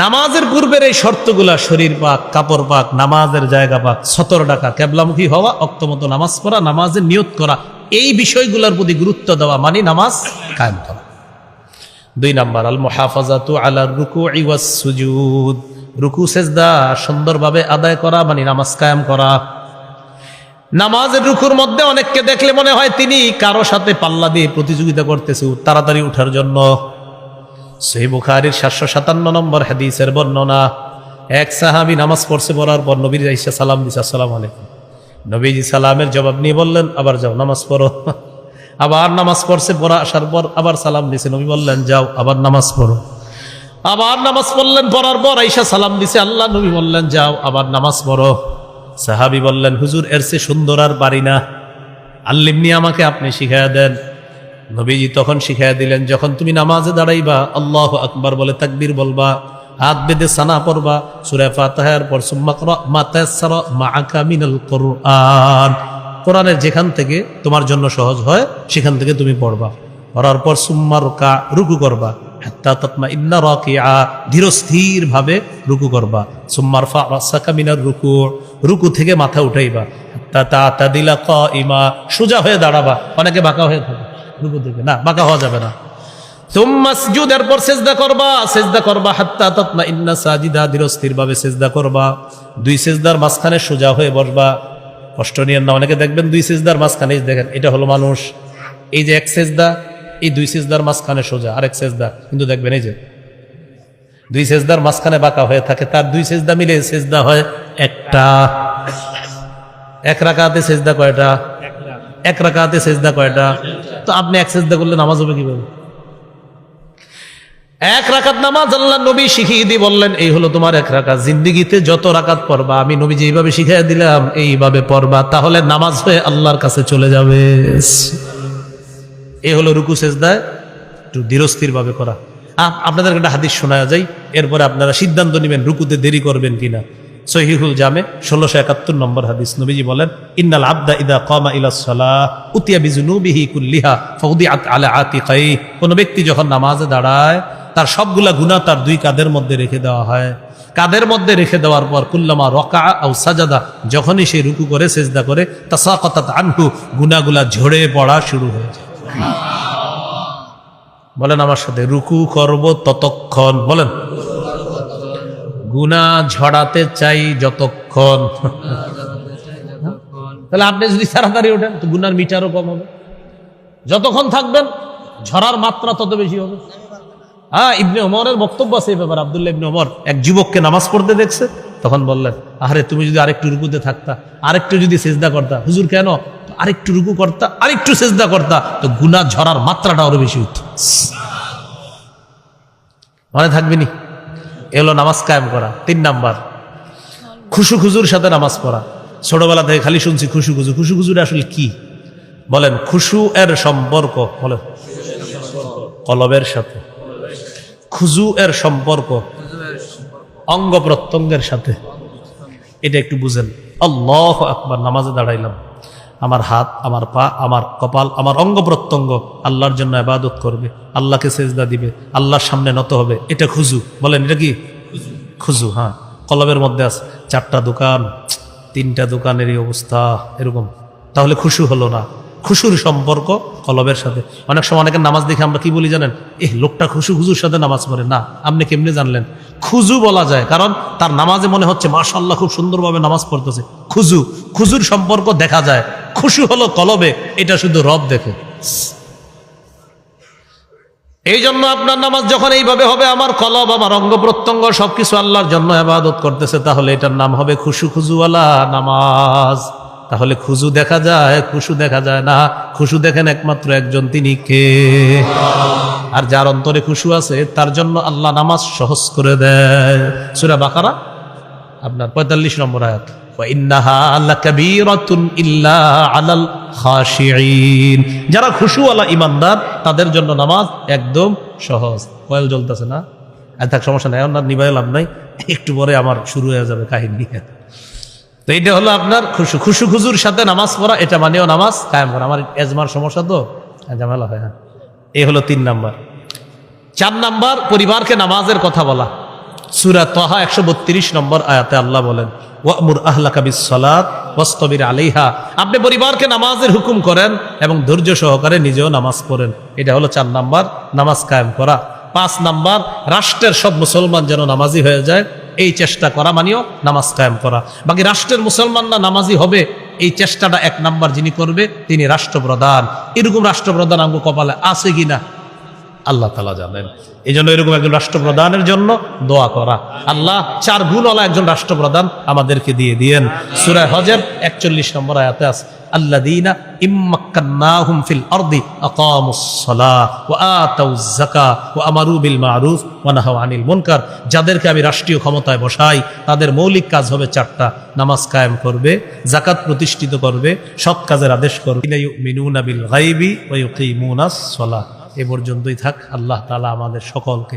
নামাজের পূর্বের এই শর্তগুলা, শরীর পাক, কাপড় পাক, নামাজের জায়গা পাক, সতর ডাকা, কেবলামুখী হওয়া, অক্তমতো নামাজ পড়া, নামাজের নিয়ত করা, এই বিষয়গুলোর প্রতি গুরুত্ব দেওয়া মানে নামাজ কায়েম করা। 2 নাম্বার আল মুহাফাজাতু আলা রুকুই ওয়াস সুজুদ, রুকু সেজদা সুন্দরভাবে আদায় করা মানে নামাজ কায়েম করা। নামাজের রুকুর মধ্যে অনেককে দেখলে মনে হয় তিনি কারো সাথে পাল্লা দিয়ে প্রতিযোগিতা করতেছে তাড়াতাড়ি উঠার জন্য। সহিহ বুখারীর 757 নম্বর হাদিসের বর্ণনা, এক সাহাবী নামাজ পড়ছে, পড়ার পর নবীর আইসা সালাম দিছে, আসসালামু আলাইকুম। নবীজি সালামের জবাব নিয়ে বললেন, আবার যাও নামাজ পড়ো। আবার নামাজ পড়ছে, পড়া আসার পর আবার সালাম দিছে, নবী বললেন যাও আবার নামাজ পড়ো। আবার নামাজ পড়লেন, পড়ার পর আইসা সালাম দিছে, আল্লাহ নবী বললেন যাও আবার নামাজ পড়ো। সাহাবী বললেন, হুজুর এর চেয়ে সুন্দর আর পারি না, আল্লিমনি, আমাকে আপনি শিখাইয়া দেন। নবীজি তখন শিখাইয়া দিলেন, যখন তুমি নামাজে দাঁড়াইবা আল্লাহু আকবার বলে তাকবীর বলবা, হাত বেঁধে সানা পড়বা, সূরা ফাতিহার পর সুম্মা ক্রা মা তায়াসসারা মাআকা মিনাল কুরআন, কোরআনের যেখান থেকে তোমার জন্য সহজ হয় সেখান থেকে তুমি পড়বা। পড়ার পর সুম্মা রুকা, রুকু করবা, হাত্তা তাতমাইন্না রাকিআ, ধীরস্থির ভাবে রুকু করবা। সুম্মা রফা রাসাকা মিনার রুকু, রুকু থেকে মাথা উঠাইবা, হাত্তা তাতাদিলা কাইমা, সোজা হয়ে দাঁড়াবা। অনেকে বাঁকা হয়ে থাকে রুকু থেকে, না বাঁকা হওয়া যাবে না। সুম্মা সুজুদ, এরপর সিজদা করবা, সিজদা করবা, হাত্তা তাতমাইন্না সাজিদা, ধীরস্থির ভাবে সিজদা করবা। 2 সিজদার মাঝখানে সোজা হয়ে বসবা। কষ্ট নিয়েন না, অনেকে দেখবেন 2 সিজদার মাঝখানে, দেখেন এটা হলো মানুষ, এই যে এক সিজদা, এই 2 সিজদার মাঝখানে সোজা আরেক সিজদা, কিন্তু দেখবেন এই যে 2 সিজদার মাঝখানে বাঁকা হয়ে থাকে, তার 2 সিজদা মিলে সিজদা হয় একটা। এক রাকাতে সিজদা কয়টা? এক রাকাতে সিজদা কয়টা? তো আপনি এক সিজদা করলে নামাজ হবে কিভাবে? 1 রাকাত নামাজ আল্লাহ নবী শিখিয়ে দিয়ে বললেন, এই হলো তোমার 1 রাকাত। জিন্দেগিতে যত রাকাত পড়বা আমি নবী যেইভাবে শিখিয়ে দিলাম এইভাবে পড়বা, তাহলে নামাজ হয়ে আল্লাহর কাছে চলে যাবে। এই হলো রুকু সেজদায় একটু ধীরস্থির ভাবে করা। আপনাদের একটা হাদিস শোনা যায়, এরপরে আপনারা সিদ্ধান্ত নেবেন রুকুতে দেরি করবেন কিনা। সহিহুল জামে 1671 নম্বর হাদিস, নবীজি বলেন, ইন্নাল আবদা ইদা কামা ইলাস সালাহ উতিয়া বিজুনুবিহি কুল্লিহা ফাউদিআত আলা আতিকাই, কোন ব্যক্তি যখন নামাজে দাঁড়ায় তার সবগুলা গুনাহ তার 2 কাঁধের মধ্যে রেখে দেওয়া হয়। কাঁধের মধ্যে রেখে দেওয়ার পর কুল্লামা রাকা আও সাজাদা, যখনই সে রুকু করে সিজদা করে, তাসাকাতাত আনহু, গুনাহগুলা ঝরে পড়া শুরু হয়ে যায়। বলেন আমার সাথে, রুকু করব ততক্ষণ, বলেন গুনাহ ঝরাতে চাই যতক্ষণ। তাহলে আপনি যদি তাড়াতাড়ি ওঠেন তো গুনার মিটারও কম হবে, যতক্ষণ থাকবেন ঝরার মাত্রা তত বেশি হবে। হ্যাঁ, ইবনে ওমরের বক্তব্য আছে এই ব্যাপারে। আব্দুল্লাহ ইবনে ওমর এক যুবককে নামাজ পড়তে দেখছে, তখন বললেন, আরে তুমি যদি আরেকটু রুকুতে থাকতা, আরেকটু যদি সিজদা করতা। হুজুর কেন? আরেকটু রুকু করতা, আরেকটু সিজদা করতা, তো গুনাহ ঝরার মাত্রাটা আরো বেশি হতো। মনে থাকবেনি? এলো নামাজ কায়েম করা। 3 নাম্বার খুশু খুজুর সাথে নামাজ পড়া। ছোটবেলা থেকে খালি শুনছি খুশু খুজু, খুশু খুজুর আসলে কি বলেন? খুশু এর সম্পর্ক, বলেন, কলবের সাথে। খুজু এর সম্পর্ক অঙ্গ প্রত্যঙ্গের সাথে। এটা একটু বুঝেন। আল্লাহু আকবার, নামাজে দাঁড়াইলাম, আমার হাত, আমার পা, আমার কপাল, আমার অঙ্গ প্রত্যঙ্গ আল্লাহর জন্য ইবাদত করবে, আল্লাহকে সেজদা দিবে, আল্লাহর সামনে নত হবে, এটা খুজু। বলেন এটা কি খুজু? হ্যাঁ, কলবের মধ্যে আছে 4টা দোকান, 3টা দোকানেরই অবস্থা এরকম, তাহলে খুশু হলো না। খুশুর সম্পর্ক কলবের সাথে। অনেক সময় অনেকের নামাজ দেখে আমরা কি বলি জানেন? লোকটা খুশু খুজুর সাথে নামাজ পড়ে। না, আপনি কেমনে জানলেন? খুজু বলা যায় কারণ তার নামাজে মনে হচ্ছে মাশাআল্লাহ খুব সুন্দরভাবে নামাজ পড়তেছে। খুজু, খুজুর সম্পর্ক দেখা যায়। খুশু হলো কলবে, এটা শুধু রব দেখে। এই জন্য আপনার নামাজ যখন এইভাবে হবে, আমার কলব, আমার অঙ্গ প্রত্যঙ্গ সবকিছু আল্লাহর জন্য ইবাদত করতেছে, তাহলে এটার নাম হবে খুশু খুজুওয়ালা নামাজ। তাহলে খুজু দেখা যায়, খুশু দেখা যায় না। খুশু দেখেন একমাত্র একজন, তিনি কে? আর যার অন্তরে খুশু আছে তার জন্য আল্লাহ নামাজ সহজ করে দেয়। সূরা বাকারা আপনার 45 নম্বর আয়াত, ওয়া ইন্নাহা লাকাবীরাতুন ইল্লা আলাল খাশিঈন। যারা খুশুওয়ালা ইমানদার তাদের জন্য নামাজ একদম সহজ। কয়েল জ্বলতেছে না? থাক, সমস্যা নাই, আপনার নিবাই লাভ নাই, একটু পরে আমার শুরু হয়ে যাবে কাহিনী। তো এটা হলো আপনার খুশু। খুশু খুজুর সাথে নামাজ পড়া, এটা মানেও নামাজ কায়েম করা। আমার এজমার সমস্যা তো ঝামেলা হয়। হ্যাঁ, এই হলো 3 নাম্বার। 4 নাম্বার পরিবারকে নামাজের কথা বলা। সূরা তাহা 132 নম্বর আয়াতে আল্লাহ বলেন, ওয়ামুর আহলাকা বিসসালাত ওয়াসতাবির আলাইহা, আপনি পরিবারকে নামাজের হুকুম করেন এবং ধৈর্য সহকারে নিজেও নামাজ পড়েন। এটা হলো 4 নাম্বার, নামাজ কায়েম করা। 5 নাম্বার, রাষ্ট্রের সব মুসলমান যেন নামাজি হয়ে যায়, এই চেষ্টা করা মানেও নামাজ কায়েম করা। বাকি রাষ্ট্রের মুসলমানরা নামাজি হবে, এই চেষ্টাটা 1 নাম্বার যিনি করবে তিনি রাষ্ট্রপ্রধান। এরকম রাষ্ট্রপ্রধান আমগো কপালে আছে কিনা আল্লাহ তাআলা জানেন। এই জন্য এরকম একজন রাষ্ট্রপ্রধানের জন্য দোয়া করা। আল্লাহ 4 গুণওয়ালা একজন রাষ্ট্রপ্রধান আমাদেরকে দিয়ে দিয়েন। সূরা হজের 41 নম্বর আয়াতে আছে, আল্লাযীনা ইম্মাক্কান্নাহুম ফিল আরদি আকামুস সালাহ ওয়া আতাউয যাকাত ওয়া আমারু বিল মারুফ ওয়া নাহাউ আনিল মুনকার। যাদেরকে আমি রাষ্ট্রীয় ক্ষমতায় বসাই তাদের মৌলিক কাজ হবে 4টা, নামাজ কায়েম করবে, যাকাত প্রতিষ্ঠিত করবে, সৎ কাজের আদেশ করবে, ইউমিনুনা বিল গায়বি ওয়া ইউকিমুনাস সালাহ। এ পর্যন্তই থাক। আল্লাহ তাআলা আমাদের সকলকে